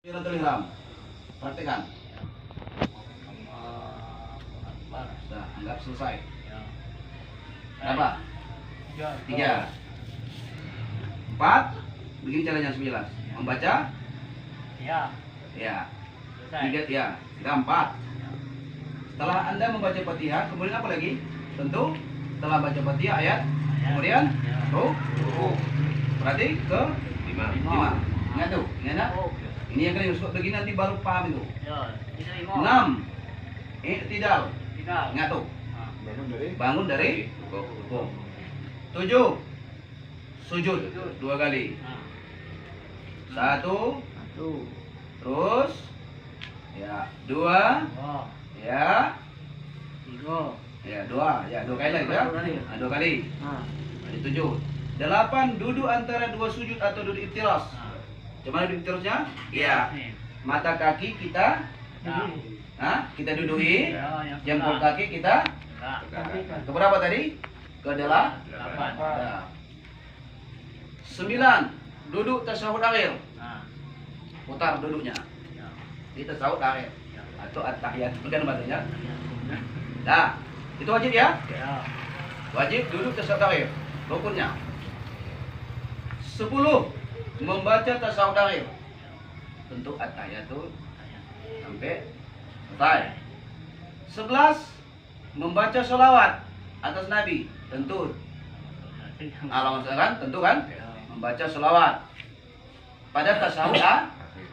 Takbiratul ihram. Praktekkan. Sudah, anggap selesai. Berapa? 3. 4. Begini caranya 11. Membaca? Ya. Ya. Selesai. 3 ya. Kita 4. Setelah Anda membaca Fatihah, kemudian apa lagi? Tentu setelah baca Fatihah ayat, kemudian ruku. Berarti ke 5. Ingat tuh, ingat? Ini yang kalian suka begini nanti baru paham itu. Ya. 6. I'tidal. Tidak. Ingat tuh. Bangun Bangun dari ruku. 7. Sujud 2 kali. 1, terus ya 2, Oh. ya 3. ya 2, ya 2 kali lagi ya. Nah, 2 kali. Jadi 7. 8. Duduk antara 2 sujud atau duduk iftiras. Coba duduk iftirasnya? Iya. Mata kaki kita, kita duduki. Jempol kaki kita ke berapa tadi? Ke 8. 9. Duduk tasyahud akhir. Putar duduknya. Di tasyahud akhir atau at-tahiyat kan bahasanya. Nah, itu wajib ya? Wajib duduk tasyahud akhir. Rukunnya. 10. Membaca tasyahud akhir. Tentu at-tahiyatul sampai selesai. 11. Membaca sholawat atas Nabi. Tentu. Alamat kan? Tentu kan? Membaca sholawat pada tasyahud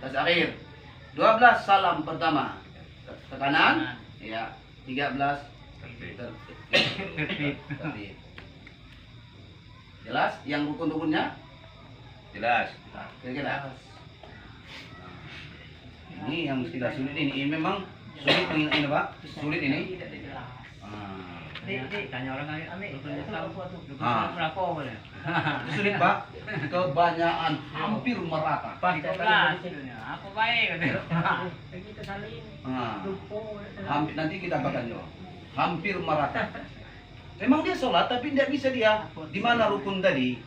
akhir. 12. Salam pertama ke kanan. Ya. 13. Tertib. Jelas? Yang rukun-rukunnya? Jelas. Kira-kira. Ini yang tidak sulit ini memang sulit ini Pak. Sulit ini. Tanya orang lain, berapa boleh? Sulit Pak. Kebanyakan hampir merata. Aku baik. Hampir nanti kita bahkan jawab. Hampir merata. Memang dia sholat tapi tidak bisa dia di mana rukun tadi.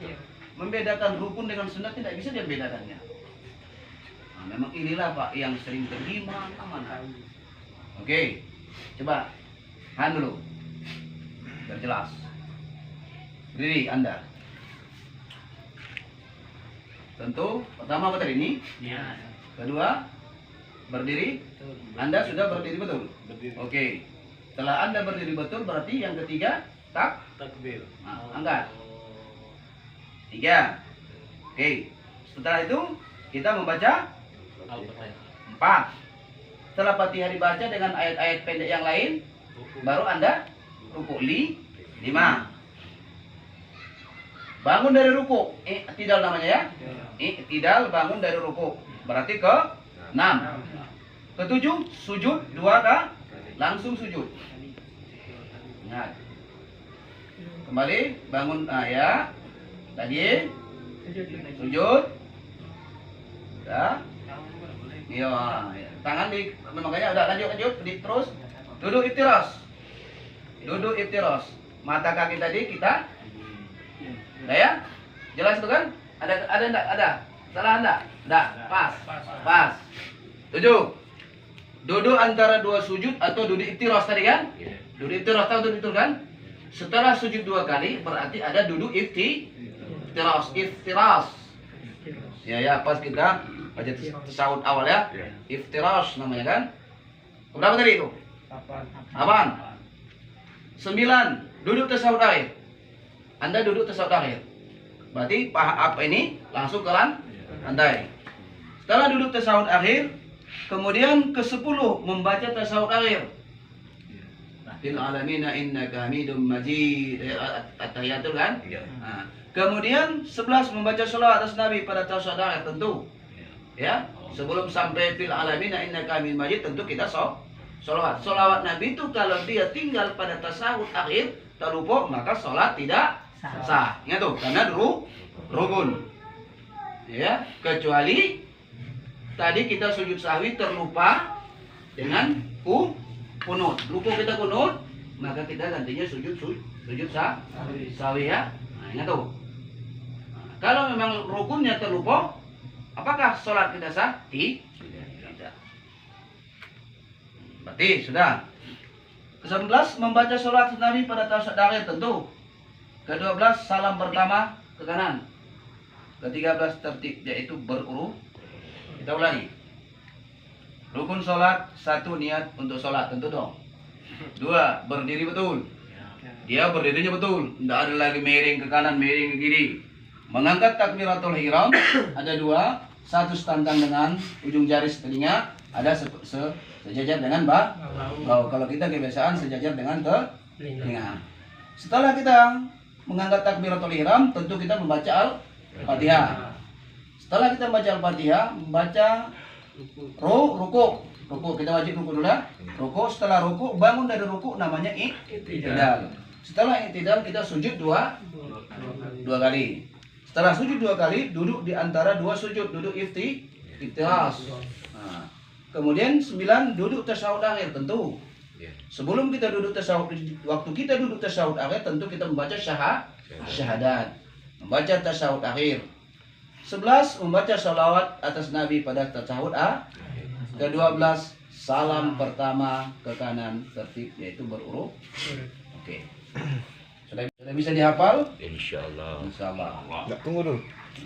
Membedakan rukun dengan sunat tidak bisa dia membedakannya. Nah, memang inilah Pak yang sering terima mana. Oke, coba hand dulu, biar jelas. Berdiri Anda. Tentu pertama apa tadi ini? Kedua berdiri. Anda sudah berdiri betul. Oke. Setelah Anda berdiri betul berarti yang ketiga takbir. Nah, angkat. 3. Oke. Setelah itu kita membaca 4. Setelah Fatihah dibaca dengan ayat-ayat pendek yang lain, baru Anda ruku. 5. Bangun dari ruku. I'tidal namanya ya. I'tidal bangun dari ruku. Berarti ke 6. Ke-7 sujud 2 kali. Langsung sujud. Ingat. Kembali bangun ya. Lagi sujud. Ya. Iya, tangan di makanya udah lanjut terus duduk iftiras. Duduk iftiras. Mata kaki tadi kita ya? Jelas itu kan? Ada enggak? Ada. Salah enggak? Enggak. Pas. 7. Duduk antara 2 sujud atau duduk iftiras tadi kan? Duduk iftiras tahu duduk itu kan? Setelah sujud 2 kali berarti ada duduk iftiras. Ya pas kita baca tasawuf awal ya. Iftiras namanya kan? Berapa tadi itu? 8. 9. Duduk tasawuf akhir. Anda duduk tasawuf akhir. Berarti paha apa ini langsung ke lantai. Setelah duduk tasawuf akhir, kemudian ke-10 membaca tasawuf akhir. Fil alamina innaka hamidum majid. At-tahiyatul kan? Nah, kemudian 11 membaca sholawat atas Nabi pada tasawuf akhir tentu. Ya, sebelum sampai fil alamina innaka hamidum majid tentu kita sholawat. Sholawat Nabi itu kalau dia tinggal pada tasawuf akhir terlupa maka sholat tidak sah. Ingat tuh, karena rukun. Ya, kecuali tadi kita sujud sahwi terlupa dengan kunut. Lupa kita kunut, maka kita gantinya sujud sahwi ya. Nah, ingat tuh. Kalau memang rukunnya terlupa, Apakah sholat kita sah? Tidak. Berarti sudah. Ke-11 membaca sholat Nabi pada tasyahud akhir tentu. Ke-12 salam pertama ke kanan. Ke-13 tertib yaitu berurut. Kita ulangi. Rukun sholat, 1 niat untuk sholat tentu dong. 2 berdiri betul. Dia berdirinya betul. Tidak ada lagi miring ke kanan, miring ke kiri. Mengangkat takbiratul ihram ada 2. 1 setantang dengan ujung jari telinga, ada sejajar dengan bau. Kalau kita kebiasaan sejajar dengan telinga. Setelah kita mengangkat takbiratul ihram, tentu kita membaca Al-Fatihah. Setelah kita membaca Al-Fatihah, membaca ruku. Kita wajib ruku dulu ya. Ruku, setelah ruku bangun dari ruku namanya i'tidal. Setelah i'tidal kita sujud dua kali. Setelah sujud 2 kali, duduk di antara 2 sujud, duduk iftiras. Nah, kemudian 9 duduk tasyahud akhir tentu. Sebelum kita duduk tasyahud, waktu kita duduk tasyahud akhir tentu kita membaca syahadat, membaca tasyahud akhir. 11 membaca sholawat atas Nabi pada tasyahud ke-12 salam pertama ke kanan tertib yaitu berurut. Oke. Sudah bisa dihafal? Insyaallah. Insyaallah. Enggak, tunggu dulu.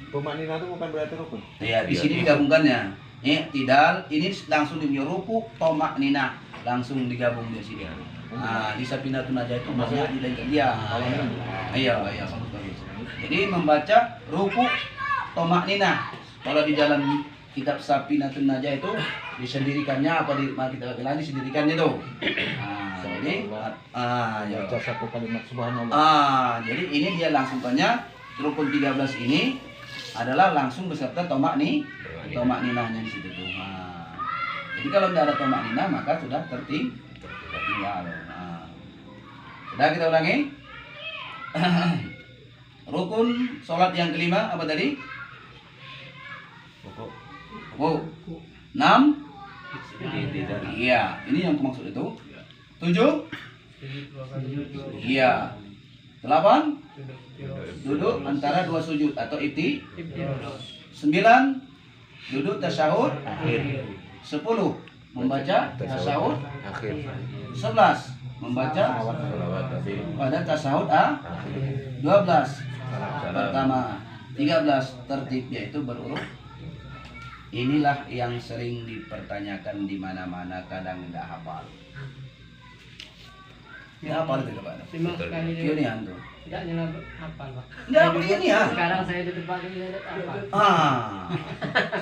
Tumaknina itu bukan berarti rukun. Ya, di sini digabungkannya. I'tidal ini langsung ruku, tomaknina langsung digabung di sini. Nah, di Safinatun Najah itu banyak di lain dia. Iya, bagus. Jadi membaca ruku, tomaknina. Kalau di dalam kitab Safinatun Najah itu disendirikannya apa di kita bilang disendirikannya itu. Jadi ya. Baca 1 kalimat subhanallah. Jadi ini dia langsung tanya rukun 13 ini adalah langsung beserta tomakninahnya di situ tuh. Jadi kalau tidak ada tomakninah maka sudah tertinggal. Sudah kita ulangi. Rukun sholat yang kelima apa tadi? Ruku. 6. Iya, ini yang maksud itu. 7. Iya. 8. Duduk antara 2 sujud atau ifti. 9. Duduk tasyahud akhir. 10. Membaca tasyahud akhir. 11. Membaca pada tasyahud akhir. 12. Pertama. 13. Tertib yaitu berurut. Inilah yang sering dipertanyakan di mana-mana, kadang tidak hafal. Ya hafal itu Pak. Ini antum. Tidak nyala hafal, Pak. Enggak begini ya. Sekarang saya di tempat ini tidak hafal.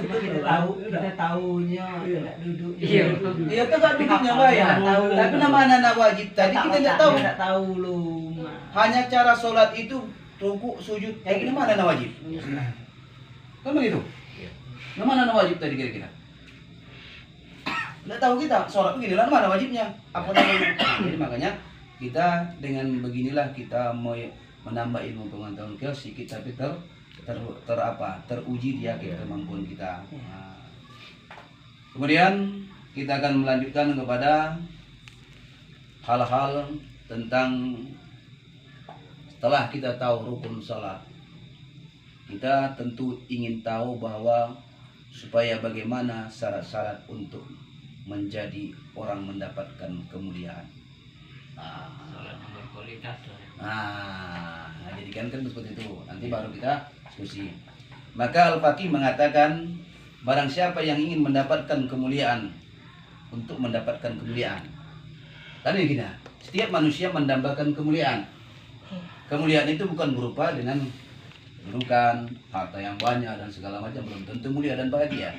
Itu kita tahunya tidak duduk. Iya. Iya itu kan duduknya Pak ya. Tapi nama anak wajib tadi kita tidak tahu. Tidak tahu lu. Hanya cara sholat itu ruku, sujud. Ini mana anak wajib? Kan begitu. Mana anak wajib tadi kira-kira? Tidak tahu kita sholat begini lah mana wajibnya? Apa namanya? Jadi makanya kita dengan beginilah kita mau menambah ilmu pengetahuan kita sedikit tapi teruji di yakin kemampuan kita. Kemudian kita akan melanjutkan kepada hal-hal tentang setelah kita tahu rukun sholat, kita tentu ingin tahu bahwa supaya bagaimana syarat-syarat untuk menjadi orang mendapatkan kemuliaan. Jadi kan seperti itu. Nanti baru kita diskusi. Maka Al-Faqih mengatakan barang siapa yang ingin mendapatkan kemuliaan untuk mendapatkan kemuliaan. Tadi gini, setiap manusia mendambakan kemuliaan. Kemuliaan itu bukan berupa dengan kedudukan, harta yang banyak dan segala macam, belum tentu mulia dan bahagia.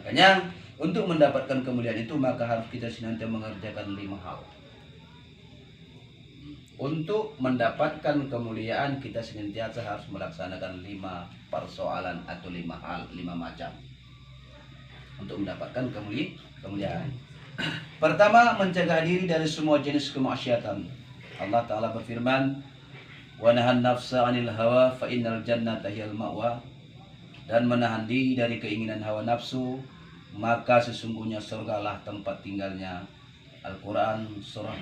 Makanya untuk mendapatkan kemuliaan itu maka harus kita senantiasa mengerjakan 5 hal. Untuk mendapatkan kemuliaan kita senantiasa harus melaksanakan 5 persoalan atau 5 hal, 5 macam. Untuk mendapatkan kemuliaan. Pertama, mencegah diri dari semua jenis kemaksiatan. Allah Ta'ala berfirman, wa nahan nafsa 'anil hawa fa innal jannata hiyal ma'wa, dan menahan diri dari keinginan hawa nafsu maka sesungguhnya surgalah tempat tinggalnya. Al-Quran surah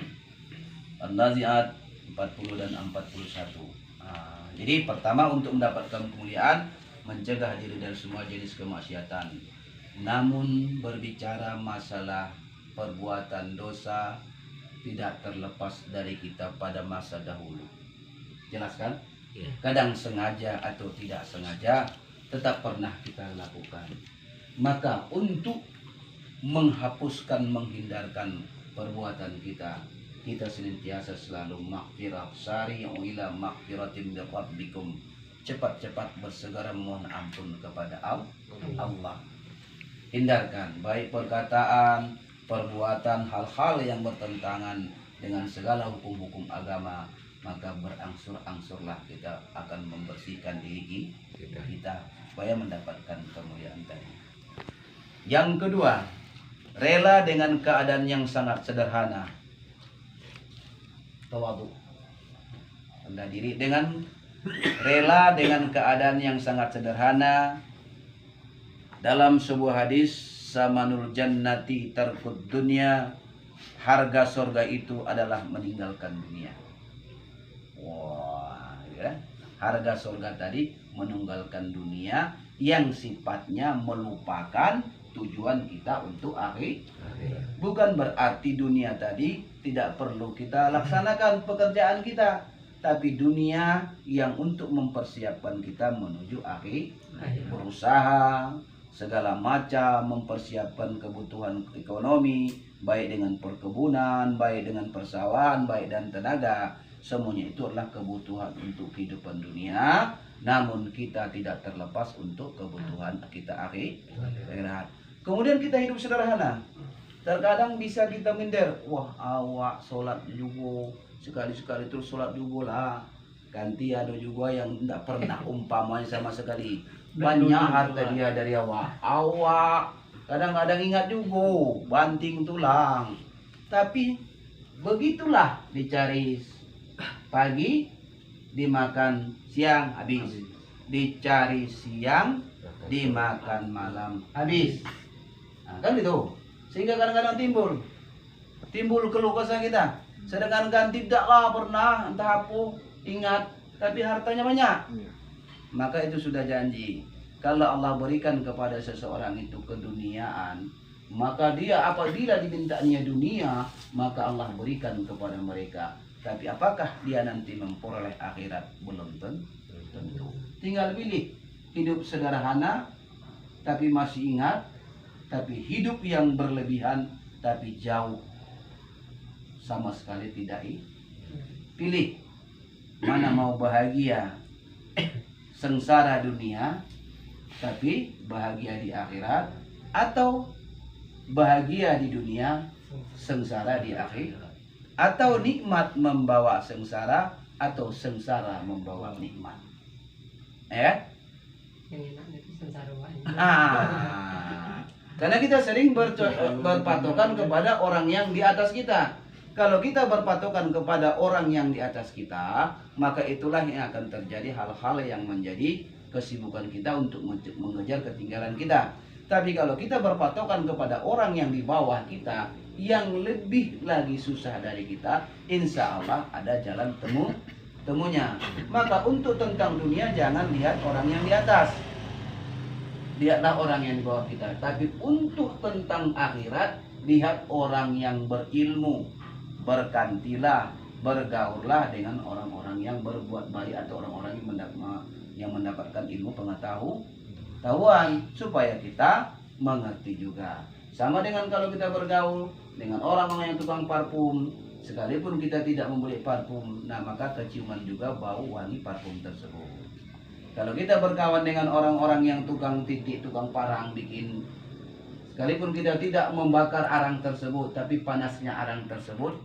An-Nazi'at 40 dan 41. Jadi pertama untuk mendapatkan kemuliaan mencegah diri dari semua jenis kemaksiatan. Namun berbicara masalah perbuatan dosa tidak terlepas dari kita pada masa dahulu. Jelas kan? Kadang sengaja atau tidak sengaja tetap pernah kita lakukan. Maka untuk menghapuskan, menghindarkan perbuatan kita, kita senantiasa selalu maghfirah, sari'u ila maghfiratin min rabbikum. Cepat-cepat bersegera mohon ampun kepada Allah. Hindarkan baik perkataan, perbuatan, hal-hal yang bertentangan dengan segala hukum-hukum agama, maka berangsur-angsurlah kita akan membersihkan diri kita supaya mendapatkan kemuliaan tadi. Yang kedua, rela dengan keadaan yang sangat sederhana. Tawadhu. Rendah diri dengan rela dengan keadaan yang sangat sederhana. Dalam sebuah hadis, samanul jannati tarkud dunya, harga surga itu adalah meninggalkan dunia. Wah, ya. Harga surga tadi meninggalkan dunia yang sifatnya melupakan tujuan kita untuk akhirat. Bukan berarti dunia tadi tidak perlu kita laksanakan pekerjaan kita, tapi dunia yang untuk mempersiapkan kita menuju akhirat. Berusaha segala macam mempersiapkan kebutuhan ekonomi, baik dengan perkebunan, baik dengan persawahan, baik dan tenaga. Semuanya itu adalah kebutuhan untuk kehidupan dunia. Namun kita tidak terlepas untuk kebutuhan kita akhirat. Kemudian kita hidup sederhana. Terkadang bisa kita minder, wah awak sholat juga sekali-sekali terus sholat juga lah. Ganti ada juga yang tidak pernah umpamanya sama sekali. Banyak harta dia dari awak. Awak kadang-kadang ingat juga, banting tulang. Tapi begitulah dicari pagi, dimakan siang habis. Dicari siang, dimakan malam habis. Nah, kan gitu. Sehingga kadang-kadang timbul keluh kesah kita. Sedangkan tidaklah pernah entah apa ingat, tapi hartanya banyak. Maka itu sudah janji. Kalau Allah berikan kepada seseorang itu keduniaan, maka dia apabila dimintanya dunia, maka Allah berikan kepada mereka. Tapi apakah dia nanti memperoleh akhirat? Belum tentu. Tinggal pilih hidup sederhana tapi masih ingat, tapi hidup yang berlebihan tapi jauh sama sekali tidak. Pilih mana mau bahagia sengsara dunia tapi bahagia di akhirat, atau bahagia di dunia sengsara di akhirat, atau nikmat membawa sengsara atau sengsara membawa nikmat. Ya? Yang enak itu sengsara banyak. Karena kita sering berpatokan kepada orang yang di atas kita. Kalau kita berpatokan kepada orang yang di atas kita, maka itulah yang akan terjadi hal-hal yang menjadi kesibukan kita untuk mengejar ketinggalan kita. Tapi kalau kita berpatokan kepada orang yang di bawah kita, yang lebih lagi susah dari kita, insya Allah ada jalan temunya. Maka untuk tentang dunia jangan lihat orang yang di atas, lihatlah orang yang di bawah kita. Tapi untuk tentang akhirat, lihat orang yang berilmu. Berkantilah, bergaullah dengan orang-orang yang berbuat baik atau orang-orang yang mendapatkan ilmu pengetahuan, supaya kita mengerti juga. Sama dengan kalau kita bergaul dengan orang-orang yang tukang parfum, sekalipun kita tidak membeli parfum, nah maka keciuman juga bau wangi parfum tersebut. Kalau kita berkawan dengan orang-orang yang tukang titik, tukang parang bikin, sekalipun kita tidak membakar arang tersebut, tapi panasnya arang tersebut,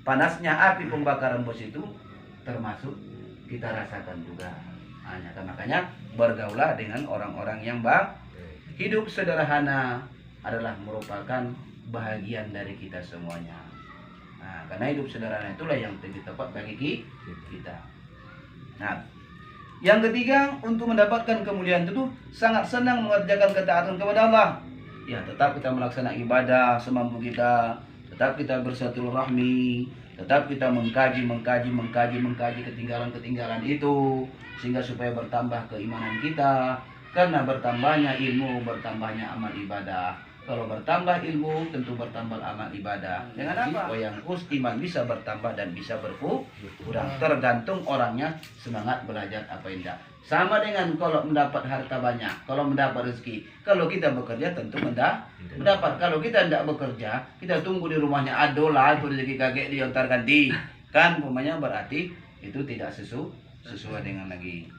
panasnya api pembakaran bos itu termasuk kita rasakan juga. Makanya bergaulah dengan orang-orang yang hidup sederhana adalah merupakan bahagian dari kita semuanya. Karena hidup sederhana itulah yang lebih tepat bagi kita. Nah, yang ketiga, untuk mendapatkan kemuliaan itu sangat senang mengerjakan ketaatan kepada Allah. Ya, tetap kita melaksanakan ibadah semampu kita, tetap kita bersilaturahmi, tetap kita mengkaji ketinggalan itu, sehingga supaya bertambah keimanan kita. Karena bertambahnya ilmu, bertambahnya amal ibadah. Kalau bertambah ilmu, tentu bertambah amal ibadah. Dengan apa? Yang iman bisa bertambah dan bisa berkurang. Tergantung orangnya semangat belajar apa tidak. Sama dengan kalau mendapat harta banyak, kalau mendapat rezeki. Kalau kita bekerja tentu mendapat. Kalau kita tidak bekerja, kita tunggu di rumahnya adolah, itu rezeki kakek diantar ganti. Kan umpamanya berarti itu tidak sesuai dengan lagi.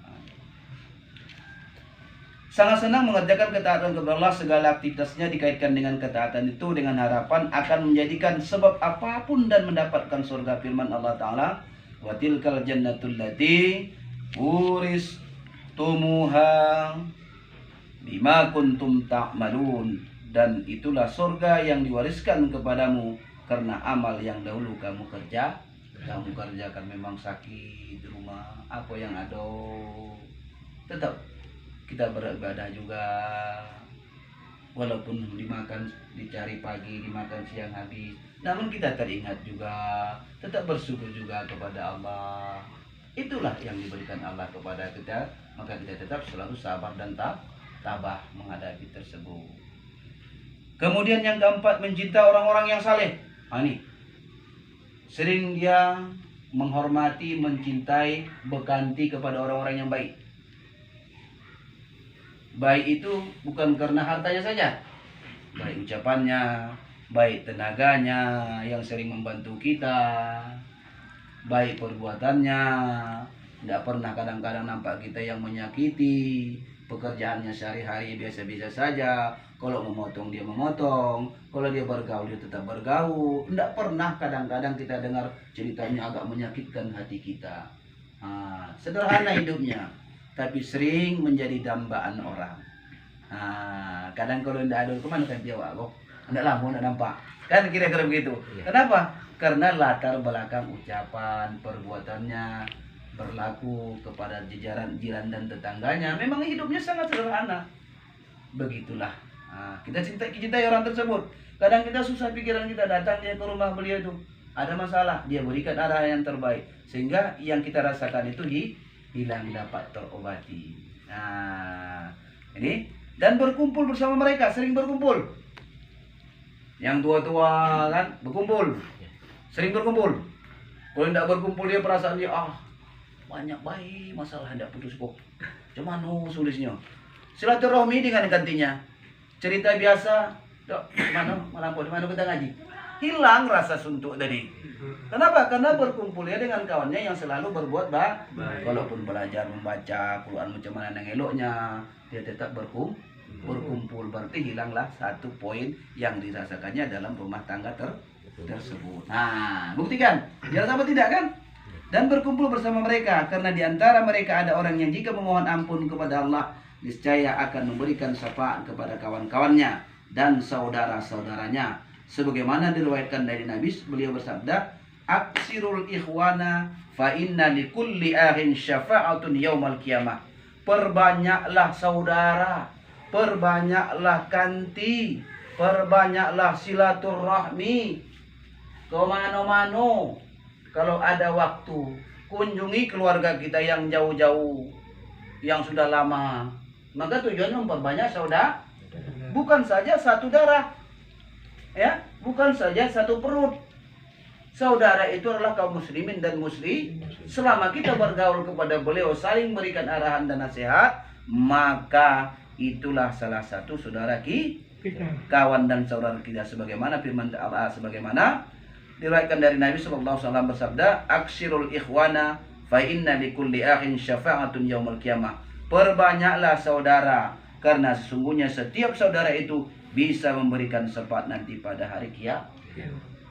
Sangat senang mengerjakan ketaatan kepada Allah, segala aktivitasnya dikaitkan dengan ketaatan itu dengan harapan akan menjadikan sebab apapun dan mendapatkan surga. Firman Allah Ta'ala, wa tilkal jannatul lati uristumuha bima kuntum ta'malun, dan itulah surga yang diwariskan kepadamu karena amal yang dahulu kamu kerjakan. Memang sakit di rumah, apa yang ada, tetap kita beribadah juga, walaupun dicari pagi, dimakan siang habis, namun kita teringat juga, tetap bersyukur juga kepada Allah. Itulah yang diberikan Allah kepada kita, maka kita tetap selalu sabar dan tabah menghadapi tersebut. Kemudian yang keempat, mencintai orang-orang yang saleh. Ini sering dia menghormati, mencintai, berganti kepada orang-orang yang baik. Baik itu bukan karena hartanya saja, baik ucapannya, baik tenaganya yang sering membantu kita, baik perbuatannya, tidak pernah kadang-kadang nampak kita yang menyakiti. Pekerjaannya sehari-hari biasa-biasa saja. Kalau memotong dia memotong, kalau dia bergaul dia tetap bergaul. Tidak pernah kadang-kadang kita dengar ceritanya agak menyakitkan hati kita. Sederhana hidupnya, tapi sering menjadi dambaan orang. Kadang kalau tidak ada kemana kan dia kok tidak lama tidak nampak kan, kira-kira begitu. Kenapa? Karena latar belakang ucapan, perbuatannya, berlaku kepada jajaran jiran dan tetangganya memang hidupnya sangat sederhana. Begitulah kita cintai orang tersebut. Kadang kita susah pikiran, kita datang dia ke rumah beliau itu ada masalah, dia berikan arah yang terbaik sehingga yang kita rasakan itu hilang, dapat terobati. Ini dan berkumpul bersama mereka, sering berkumpul. Yang tua-tua kan berkumpul, sering berkumpul. Kalau tidak berkumpul dia perasaan dia banyak baik masalah tidak putus kok. Cuman sulisnya. Silaturahmi dengan gantinya. Cerita biasa, mana kita ngaji. Hilang rasa suntuk tadi. Kenapa? Karena berkumpul ya dengan kawannya yang selalu berbuat baik. Walaupun belajar membaca Quran macam mana yang eloknya, dia tetap berkumpul. Berarti hilanglah satu poin yang dirasakannya dalam rumah tangga tersebut. Buktikan. Jangan sampai tidak kan? Dan berkumpul bersama mereka, karena di antara mereka ada orang yang jika memohon ampun kepada Allah, niscaya akan memberikan syafaat kepada kawan-kawannya dan saudara-saudaranya. Sebagaimana diriwayatkan dari Nabi, beliau bersabda, "Aksirul ikhwana fa inna likulli akhin syafa'atun yaumal qiyamah." Perbanyaklah saudara, perbanyaklah kanti, perbanyaklah silaturahmi. Kemana-mana kalau ada waktu, kunjungi keluarga kita yang jauh-jauh, yang sudah lama. Maka tujuannya memperbanyak saudara, bukan saja satu darah, ya, bukan saja satu perut. Saudara itu adalah kaum muslimin dan muslim. Selama kita bergaul kepada beliau, saling berikan arahan dan nasihat, maka itulah salah satu saudara kita, kawan dan saudara kita. Sebagaimana firman Allah, sebagaimana diriwayatkan dari Nabi SAW bersabda, "Aksirul ikhwana fa inna likulli akhin syafa'atun yaumal qiyamah." Perbanyaklah saudara, karena sesungguhnya setiap saudara itu bisa memberikan syafaat nanti pada hari kiamat.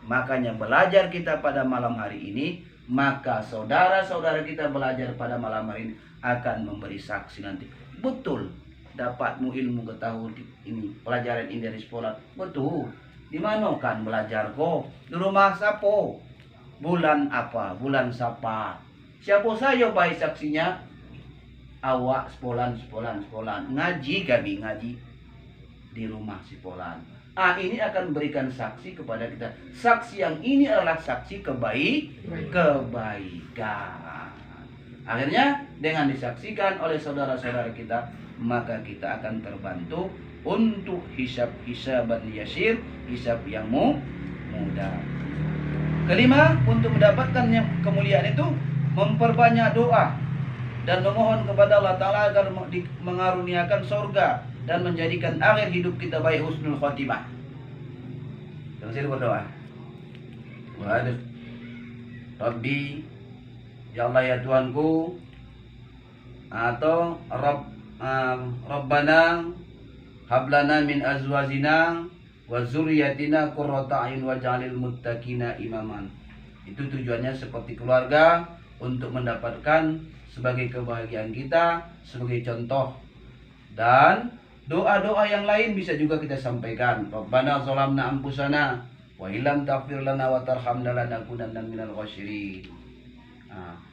Makanya belajar kita pada malam hari ini, maka saudara-saudara kita belajar pada malam hari ini akan memberi saksi nanti. Betul, dapatmu ilmu ketahuan ini, pelajaran ini dari sekolah. Betul. Di mana kan belajar kok? Di rumah sapo. Bulan apa? Bulan sapa. Siapa saya baik saksinya? Awak sepolan. Ngaji kami ngaji di rumah si polan. ini akan berikan saksi kepada kita. Saksi yang ini adalah saksi kebaikan. Akhirnya dengan disaksikan oleh saudara-saudara kita, maka kita akan terbantu untuk hisaban yasir, hisab yang mudah. Kelima, untuk mendapatkan kemuliaan itu memperbanyak doa dan memohon kepada Allah Ta'ala agar mengaruniakan surga dan menjadikan akhir hidup kita baik, husnul khotimah. Jangan saya berdoa. Waduh, Rabbi, ya Allah ya Tuhanku, atau Rabbana hablana min azwajina wa zurriyatina qurrata a'yun waj'alil muttaqina imaman. Itu tujuannya seperti keluarga, untuk mendapatkan sebagai kebahagiaan kita, sebagai contoh. Dan doa-doa yang lain bisa juga kita sampaikan. Rabbana zalamna anfusana wa illam taghfir lana wa tarhamna lanakunanna minal khasirin.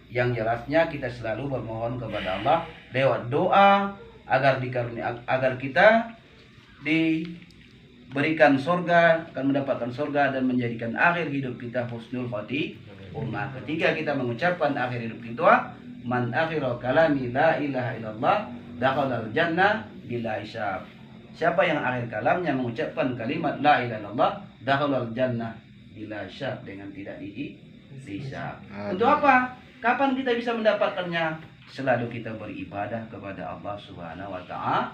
Yang jelasnya kita selalu bermohon kepada Allah lewat doa agar kita diberikan surga, akan mendapatkan surga dan menjadikan akhir hidup kita husnul khotimah. Ketika kita mengucapkan akhir hidup kita, man akhiru kalami la ilaha illallah dakhalal jannah bila hisab. Siapa yang akhir kalamnya mengucapkan kalimat la ilaha illallah dakhalal jannah bila hisab, dengan tidak dihisab. Untuk apa? Kapan kita bisa mendapatkannya? Selalu kita beribadah kepada Allah Subhanahu wa Ta'ala.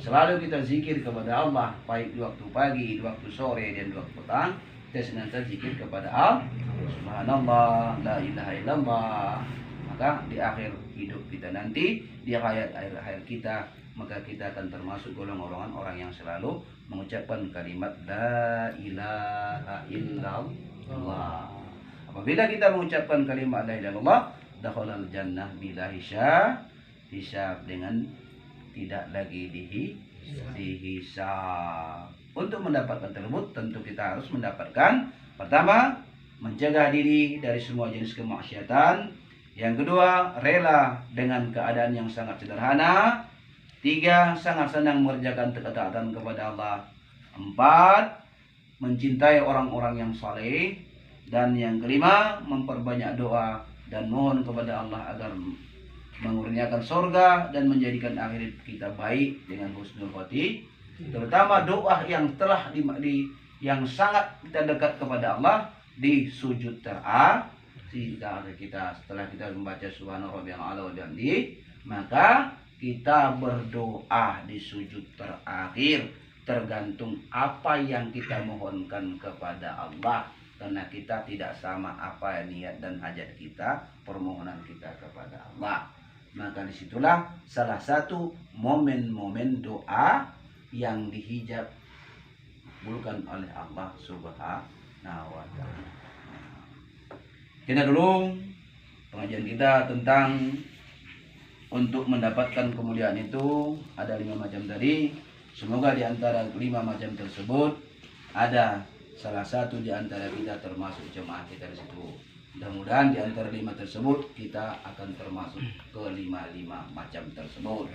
Selalu kita zikir kepada Allah, baik di waktu pagi, di waktu sore, dan di waktu petang. Kita senantiasa zikir kepada Allah. Subhanallah, la ilaha illallah. Maka di akhir hidup kita nanti, di akhir kita, maka kita akan termasuk golongan orang yang selalu mengucapkan kalimat la ilaha illallah. Apabila kita mengucapkan kalimat la ilaha illallah, dakhalal jannah bila hisab, dengan tidak lagi dihisab. Untuk mendapatkan tersebut tentu kita harus mendapatkan, pertama, mencegah diri dari semua jenis kemaksiatan. Yang kedua, rela dengan keadaan yang sangat sederhana. 3, sangat senang mengerjakan ketaatan kepada Allah. 4, mencintai orang-orang yang saleh. Dan yang kelima, memperbanyak doa dan mohon kepada Allah agar mengurniakan surga dan menjadikan akhir kita baik dengan husnul khotimah. Terutama doa yang telah yang sangat kita dekat kepada Allah di sujud terakhir kita, setelah kita membaca subhana rabbiyal a'la wa bihamdihi, maka kita berdoa di sujud terakhir, tergantung apa yang kita mohonkan kepada Allah. Karena kita tidak sama apa niat dan hajat kita, permohonan kita kepada Allah. Maka disitulah salah satu momen-momen doa yang dihijab bukan oleh Allah Subhanahu wa Ta'ala. Kita dulu pengajian kita tentang untuk mendapatkan kemuliaan itu ada 5 macam tadi. Semoga di antara 5 macam tersebut ada salah satu di antara kita termasuk jemaah kita di situ. Mudah-mudahan di antara 5 tersebut kita akan termasuk ke 5 macam tersebut.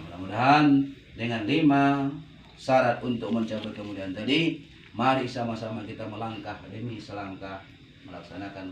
Mudah-mudahan dengan 5 syarat untuk mencapai kemuliaan tadi, mari sama-sama kita melangkah demi selangkah melaksanakan